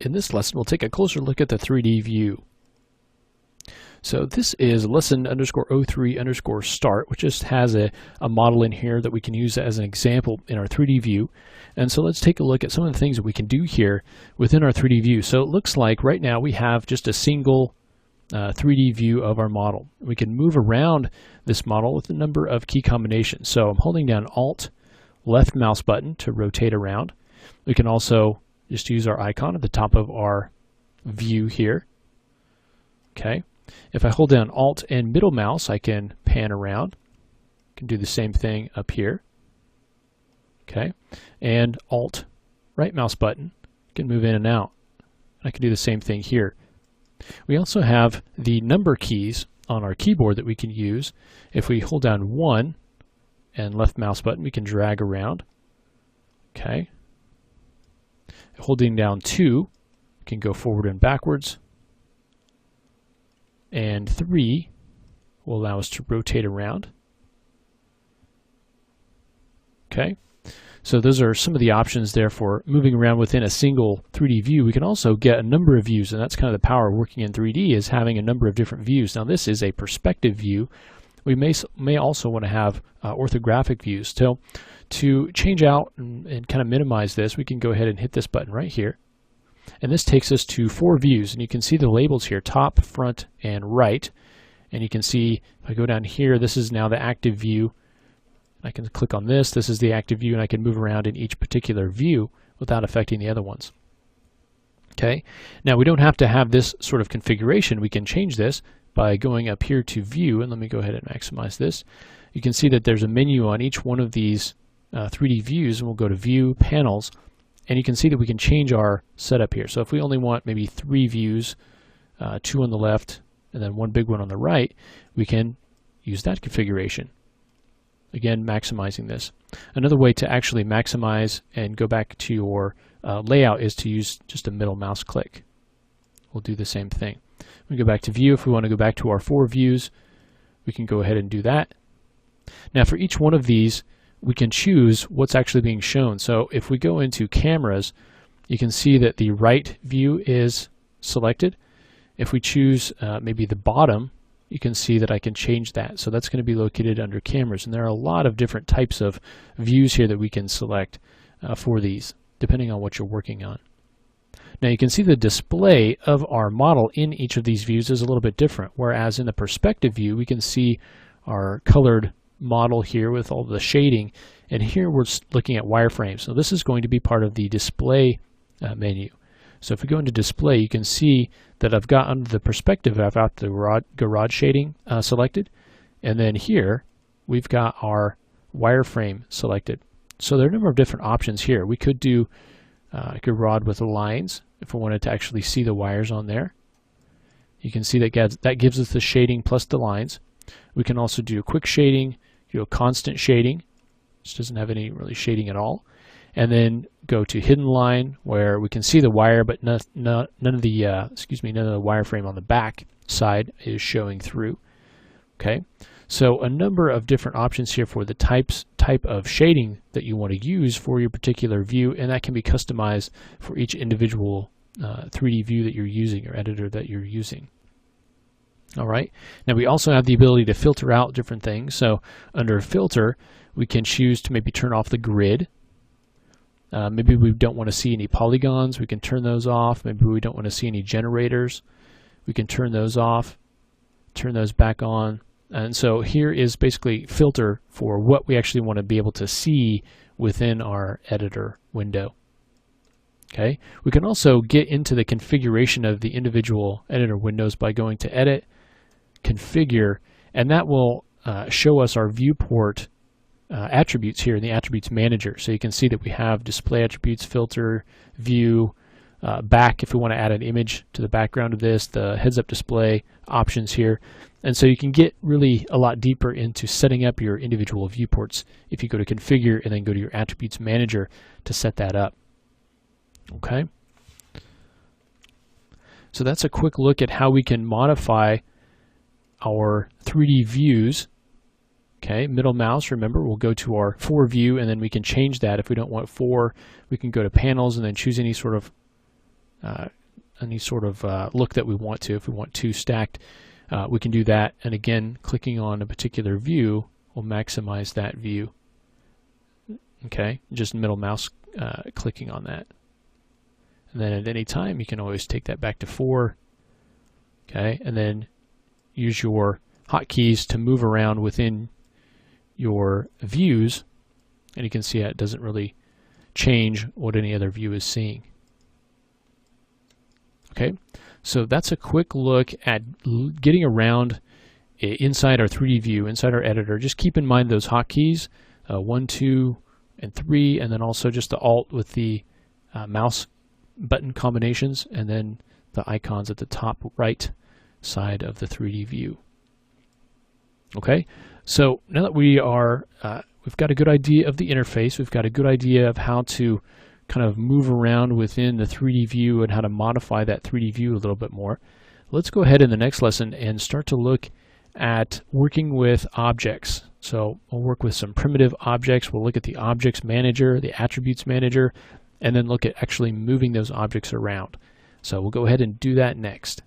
In this lesson, we'll take a closer look at the 3D view. So this is lesson _03 start, which just has a model in here that we can use as an example in our 3D view. And so let's take a look at some of the things that we can do here within our 3D view. So it looks like right now we have just a single 3D view of our model. We can move around this model with a number of key combinations. So I'm holding down Alt, left mouse button to rotate around. We can also just use our icon at the top of our view here. Okay. If I hold down Alt and middle mouse, I can pan around. I can do the same thing up here. Okay. And Alt, right mouse button, can move in and out. I can do the same thing here. We also have the number keys on our keyboard that we can use. If we hold down 1 and left mouse button, we can drag around. Okay. Holding down 2, we can go forward and backwards. And 3 will allow us to rotate around. Okay. So those are some of the options there for moving around within a single 3D view. We can also get a number of views, and that's kind of the power of working in 3D, is having a number of different views. Now this is a perspective view. We may also want to have orthographic views. So to change out and kind of minimize this, we can go ahead and hit this button right here. And this takes us to 4 views, and you can see the labels here, top, front, and right. And you can see, if I go down here, this is now the active view. I can click on this, this is the active view, and I can move around in each particular view without affecting the other ones. Okay, now we don't have to have this sort of configuration. We can change this by going up here to view, and let me go ahead and maximize this. You can see that there's a menu on each one of these 3D views, and we'll go to view, panels, and you can see that we can change our setup here. So if we only want maybe 3 views, 2 on the left and then 1 big one on the right, we can use that configuration. Again, maximizing this. Another way to actually maximize and go back to your layout is to use just a middle mouse click. We'll do the same thing. We go back to view. If we want to go back to our 4 views, we can go ahead and do that. Now for each one of these, we can choose what's actually being shown. So if we go into cameras, you can see that the right view is selected. If we choose maybe the bottom, you can see that I can change that. So that's going to be located under cameras. And there are a lot of different types of views here that we can select for these, depending on what you're working on. Now you can see the display of our model in each of these views is a little bit different. Whereas in the perspective view, we can see our colored model here with all the shading, and here we're looking at wireframes. So this is going to be part of the display menu. So if we go into display, you can see that I've got under the perspective, I've got the garage shading selected, and then here we've got our wireframe selected. So there are a number of different options here. We could do garage with lines if we wanted to actually see the wires on there. You can see that gives us the shading plus the lines. We can also do quick shading, constant shading, which doesn't have any really shading at all, and then go to hidden line where we can see the wire, but none of the wireframe on the back side is showing through. Okay, so a number of different options here for the type of shading that you want to use for your particular view, and that can be customized for each individual 3D view that you're using or editor that you're using. All right. Now we also have the ability to filter out different things. So under filter, we can choose to maybe turn off the grid. Maybe we don't want to see any polygons. We can turn those off. Maybe we don't want to see any generators. We can turn those off, turn those back on. And so here is basically filter for what we actually want to be able to see within our editor window. Okay. We can also get into the configuration of the individual editor windows by going to Edit, Configure, and that will show us our viewport attributes here in the Attributes Manager. So you can see that we have display attributes, filter, view, back if we want to add an image to the background of this, the heads-up display options here. And so you can get really a lot deeper into setting up your individual viewports if you go to Configure and then go to your Attributes Manager to set that up. Okay. So that's a quick look at how we can modify our 3D views. Okay, middle mouse, remember, we'll go to our 4 view, and then we can change that. If we don't want 4, we can go to panels and then choose any sort of any sort of look that we want to. If we want two stacked, we can do that. And again, clicking on a particular view will maximize that view. Okay, just middle mouse clicking on that. And then at any time, you can always take that back to 4. Okay, and then use your hotkeys to move around within your views. And you can see it doesn't really change what any other view is seeing. Okay, so that's a quick look at getting around inside our 3D view, inside our editor. Just keep in mind those hotkeys, 1, 2, and 3, and then also just the Alt with the mouse button combinations, and then the icons at the top right side of the 3D view. Okay, so now that we are, we've got a good idea of the interface, we've got a good idea of how to kind of move around within the 3D view and how to modify that 3D view a little bit more. Let's go ahead in the next lesson and start to look at working with objects. So we'll work with some primitive objects. We'll look at the objects manager, the attributes manager, and then look at actually moving those objects around. So we'll go ahead and do that next.